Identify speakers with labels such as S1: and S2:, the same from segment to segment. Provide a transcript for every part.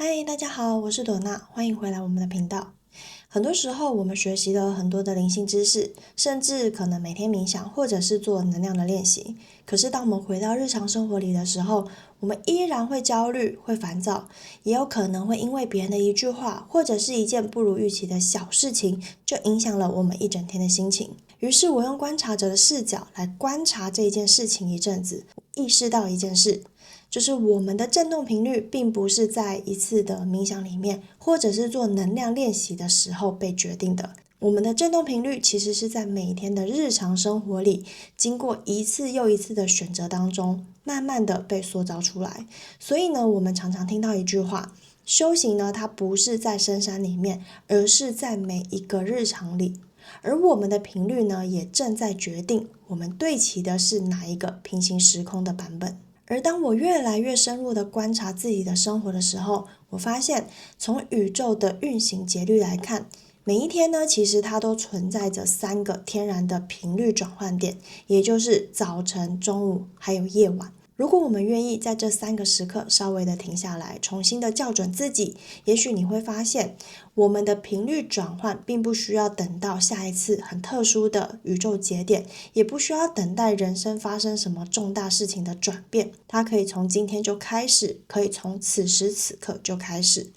S1: 嗨，大家好，我是朵娜，欢迎回来我们的频道。很多时候，我们学习了很多的灵性知识，甚至可能每天冥想，或者是做能量的练习。可是，当我们回到日常生活里的时候，我们依然会焦虑、会烦躁，也有可能会因为别人的一句话，或者是一件不如预期的小事情，就影响了我们一整天的心情。于是，我用观察者的视角来观察这一件事情一阵子，意识到一件事。就是我们的振动频率并不是在一次的冥想里面，或者是做能量练习的时候被决定的。我们的振动频率其实是在每天的日常生活里，经过一次又一次的选择当中，慢慢的被塑造出来。所以呢，我们常常听到一句话，修行呢，它不是在深山里面，而是在每一个日常里。而我们的频率呢，也正在决定我们对齐的是哪一个平行时空的版本。而当我越来越深入的观察自己的生活的时候，我发现从宇宙的运行节律来看，每一天呢，其实它都存在着3个天然的频率转换点，也就是早晨、中午还有夜晚。如果我们愿意在这3个时刻稍微的停下来，重新的校准自己，也许你会发现，我们的频率转换并不需要等到下一次很特殊的宇宙节点，也不需要等待人生发生什么重大事情的转变，它可以从今天就开始，可以从此时此刻就开始。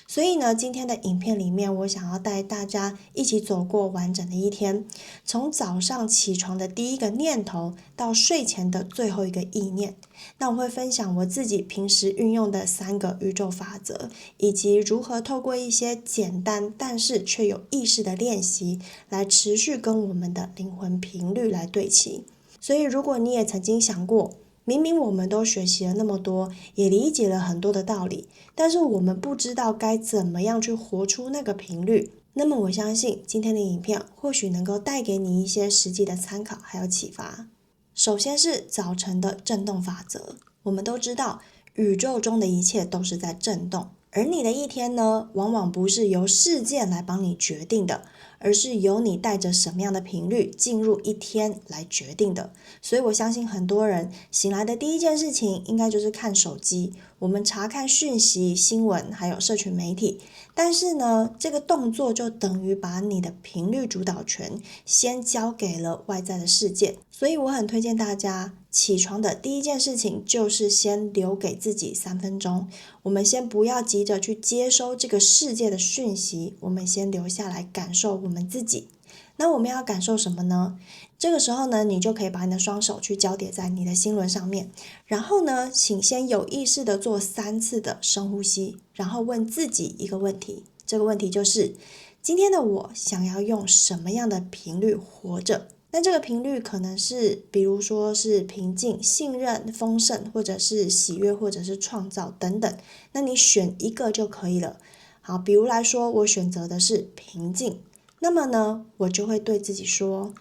S1: 所以呢，今天的影片里面，我想要带大家一起走过完整的一天，从早上起床的第一个念头到睡前的最后一个意念。那我会分享我自己平时运用的3个宇宙法则，以及如何透过一些简单但是却有意识的练习，来持续跟我们的灵魂频率来对齐。所以如果你也曾经想过，明明我们都学习了那么多，也理解了很多的道理，但是我们不知道该怎么样去活出那个频率，那么我相信今天的影片或许能够带给你一些实际的参考还有启发。首先是早晨的振动法则，我们都知道宇宙中的一切都是在振动，而你的一天呢，往往不是由事件来帮你决定的，而是由你带着什么样的频率进入一天来决定的。所以我相信很多人醒来的第一件事情应该就是看手机，我们查看讯息、新闻还有社群媒体，但是呢，这个动作就等于把你的频率主导权先交给了外在的世界。所以我很推荐大家起床的第一件事情就是先留给自己3分钟，我们先不要急着去接收这个世界的讯息，我们先留下来感受我们自己。那我们要感受什么呢？这个时候呢，你就可以把你的双手去交叠在你的心轮上面，然后呢，请先有意识的做3次的深呼吸，然后问自己一个问题，这个问题就是：今天的我想要用什么样的频率活着？那这个频率可能是，比如说是平静、信任、丰盛，或者是喜悦，或者是创造等等。那你选一个就可以了。好，比如来说，我选择的是平静。那么呢，我就会对自己说，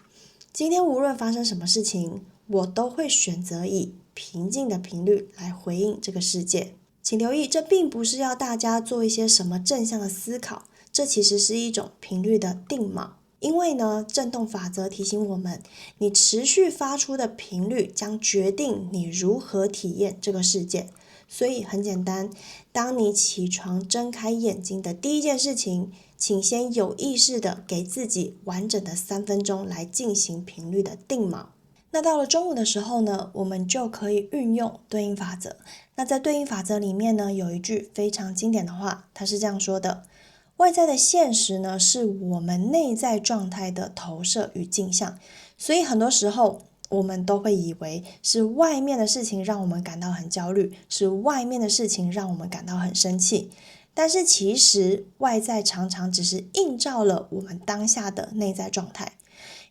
S1: 今天无论发生什么事情，我都会选择以平静的频率来回应这个世界。请留意，这并不是要大家做一些什么正向的思考，这其实是一种频率的定锚。因为呢，振动法则提醒我们，你持续发出的频率将决定你如何体验这个世界。所以很简单，当你起床睁开眼睛的第一件事情，请先有意识的给自己完整的3分钟来进行频率的定锚。那到了中午的时候呢，我们就可以运用对应法则。那在对应法则里面呢，有一句非常经典的话，它是这样说的：外在的现实呢，是我们内在状态的投射与镜像。所以很多时候我们都会以为是外面的事情让我们感到很焦虑，是外面的事情让我们感到很生气。但是其实外在常常只是映照了我们当下的内在状态。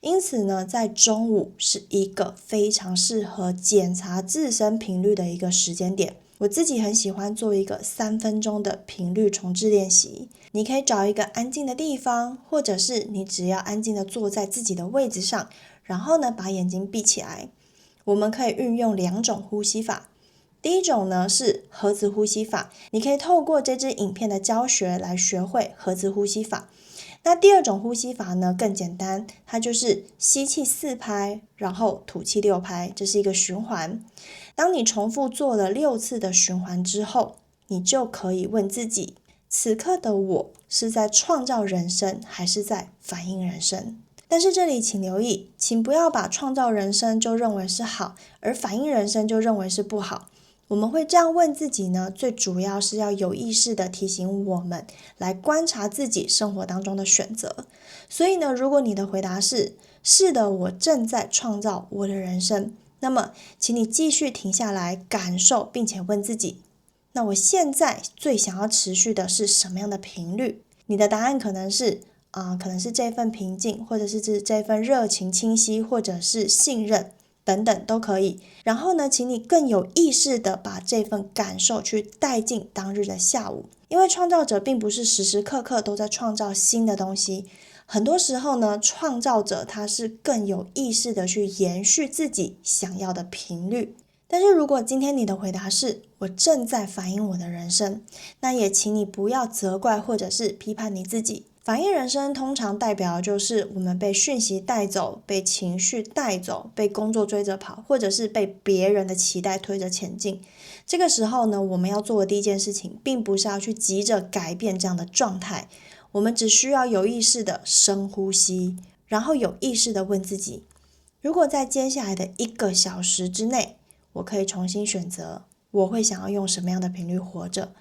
S1: 因此呢，在中午是一个非常适合检查自身频率的一个时间点。我自己很喜欢做一个3分钟的频率重置练习。你可以找一个安静的地方，或者是你只要安静的坐在自己的位置上，然后呢，把眼睛闭起来。我们可以运用2种呼吸法。第一种呢是盒子呼吸法，你可以透过这支影片的教学来学会盒子呼吸法。那第2种呼吸法呢更简单，它就是吸气4拍，然后吐气6拍，这是一个循环。当你重复做了6次的循环之后，你就可以问自己，此刻的我是在创造人生还是在反映人生？但是这里请留意，请不要把创造人生就认为是好，而反映人生就认为是不好。我们会这样问自己呢，最主要是要有意识的提醒我们来观察自己生活当中的选择。所以呢，如果你的回答是的，我正在创造我的人生，那么请你继续停下来感受，并且问自己，那我现在最想要持续的是什么样的频率？你的答案可能是这份平静，或者是这份热情清晰，或者是信任等等都可以。然后呢，请你更有意识的把这份感受去带进当日的下午，因为创造者并不是时时刻刻都在创造新的东西，很多时候呢，创造者他是更有意识的去延续自己想要的频率。但是如果今天你的回答是我正在反映我的人生，那也请你不要责怪或者是批判你自己。反映人生通常代表就是我们被讯息带走，被情绪带走，被工作追着跑，或者是被别人的期待推着前进。这个时候呢，我们要做的第一件事情，并不是要去急着改变这样的状态，我们只需要有意识的深呼吸，然后有意识的问自己，如果在接下来的1个小时之内，我可以重新选择，我会想要用什么样的频率活着？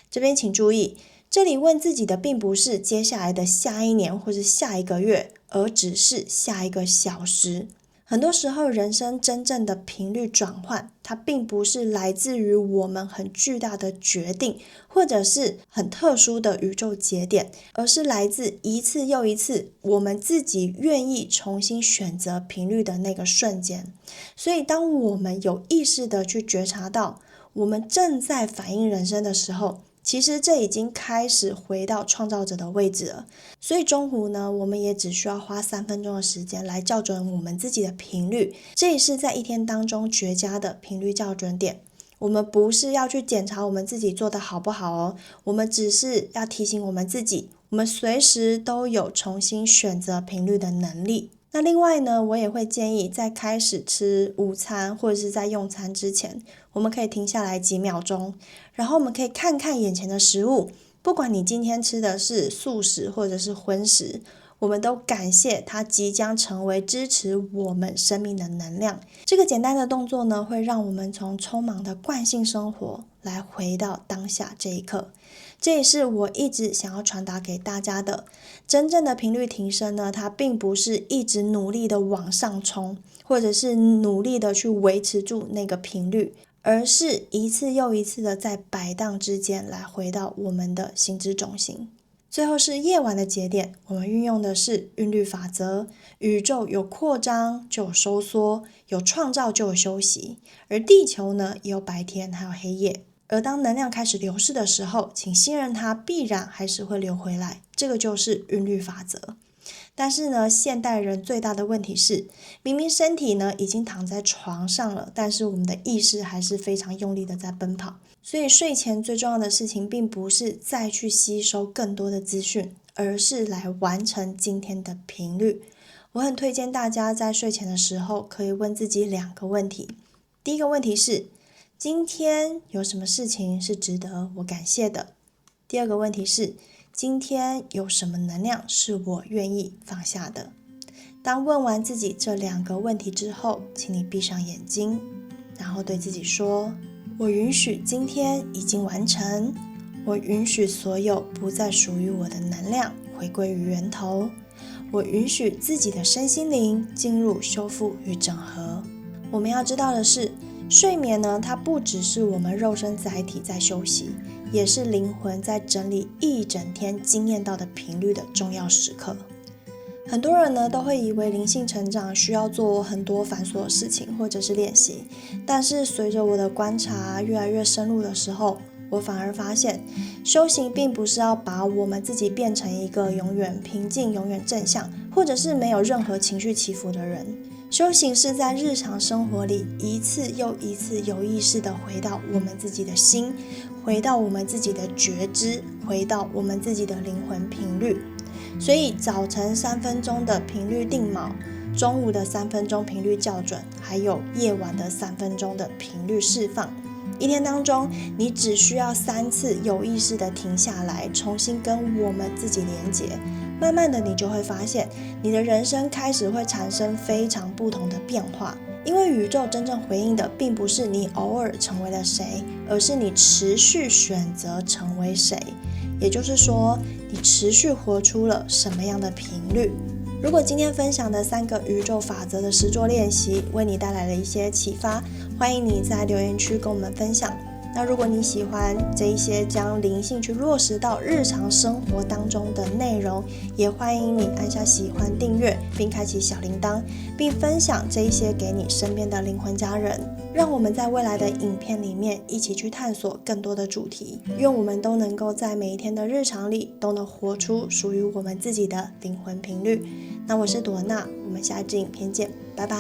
S1: 这边请注意，这里问自己的并不是接下来的下一年或是下一个月，而只是下1个小时。很多时候人生真正的频率转换，它并不是来自于我们很巨大的决定，或者是很特殊的宇宙节点，而是来自一次又一次我们自己愿意重新选择频率的那个瞬间。所以当我们有意识的去觉察到我们正在反映人生的时候，其实这已经开始回到创造者的位置了。所以中途呢，我们也只需要花3分钟的时间来校准我们自己的频率，这也是在一天当中绝佳的频率校准点。我们不是要去检查我们自己做的好不好哦，我们只是要提醒我们自己，我们随时都有重新选择频率的能力。那另外呢，我也会建议在开始吃午餐或者是在用餐之前，我们可以停下来几秒钟，然后我们可以看看眼前的食物，不管你今天吃的是素食或者是荤食，我们都感谢它即将成为支持我们生命的能量。这个简单的动作呢，会让我们从匆忙的惯性生活来回到当下这一刻。这也是我一直想要传达给大家的，真正的频率提升呢，它并不是一直努力的往上冲，或者是努力的去维持住那个频率，而是一次又一次的在摆荡之间来回到我们的心之中心。最后是夜晚的节点，我们运用的是韵律法则，宇宙有扩张就有收缩，有创造就有休息，而地球呢也有白天还有黑夜。而当能量开始流逝的时候，请信任它必然还是会流回来，这个就是韵律法则。但是呢，现代人最大的问题是，明明身体呢已经躺在床上了，但是我们的意识还是非常用力的在奔跑。所以睡前最重要的事情并不是再去吸收更多的资讯，而是来完成今天的频率。我很推荐大家在睡前的时候可以问自己2个问题。第一个问题是，今天有什么事情是值得我感谢的？第二个问题是，今天有什么能量是我愿意放下的？当问完自己这2个问题之后，请你闭上眼睛，然后对自己说，我允许今天已经完成，我允许所有不再属于我的能量回归于源头，我允许自己的身心灵进入修复与整合。我们要知道的是，睡眠呢，它不只是我们肉身载体在休息，也是灵魂在整理一整天经验到的频率的重要时刻。很多人呢都会以为灵性成长需要做很多繁琐的事情或者是练习，但是随着我的观察越来越深入的时候，我反而发现修行并不是要把我们自己变成一个永远平静、永远正向，或者是没有任何情绪起伏的人。修行是在日常生活里一次又一次有意识地回到我们自己的心，回到我们自己的觉知，回到我们自己的灵魂频率。所以早晨3分钟的频率定锚，中午的3分钟频率校准，还有夜晚的3分钟的频率释放，一天当中，你只需要3次有意识的停下来，重新跟我们自己连结。慢慢的，你就会发现，你的人生开始会产生非常不同的变化。因为宇宙真正回应的，并不是你偶尔成为了谁，而是你持续选择成为谁。也就是说，你持续活出了什么样的频率。如果今天分享的3个宇宙法则的实作练习为你带来了一些启发，欢迎你在留言区跟我们分享。那如果你喜欢这一些将灵性去落实到日常生活当中的内容，也欢迎你按下喜欢、订阅，并开启小铃铛，并分享这一些给你身边的灵魂家人。让我们在未来的影片里面一起去探索更多的主题，愿我们都能够在每一天的日常里都能活出属于我们自己的灵魂频率。那我是朵娜，我们下一支影片见，拜拜。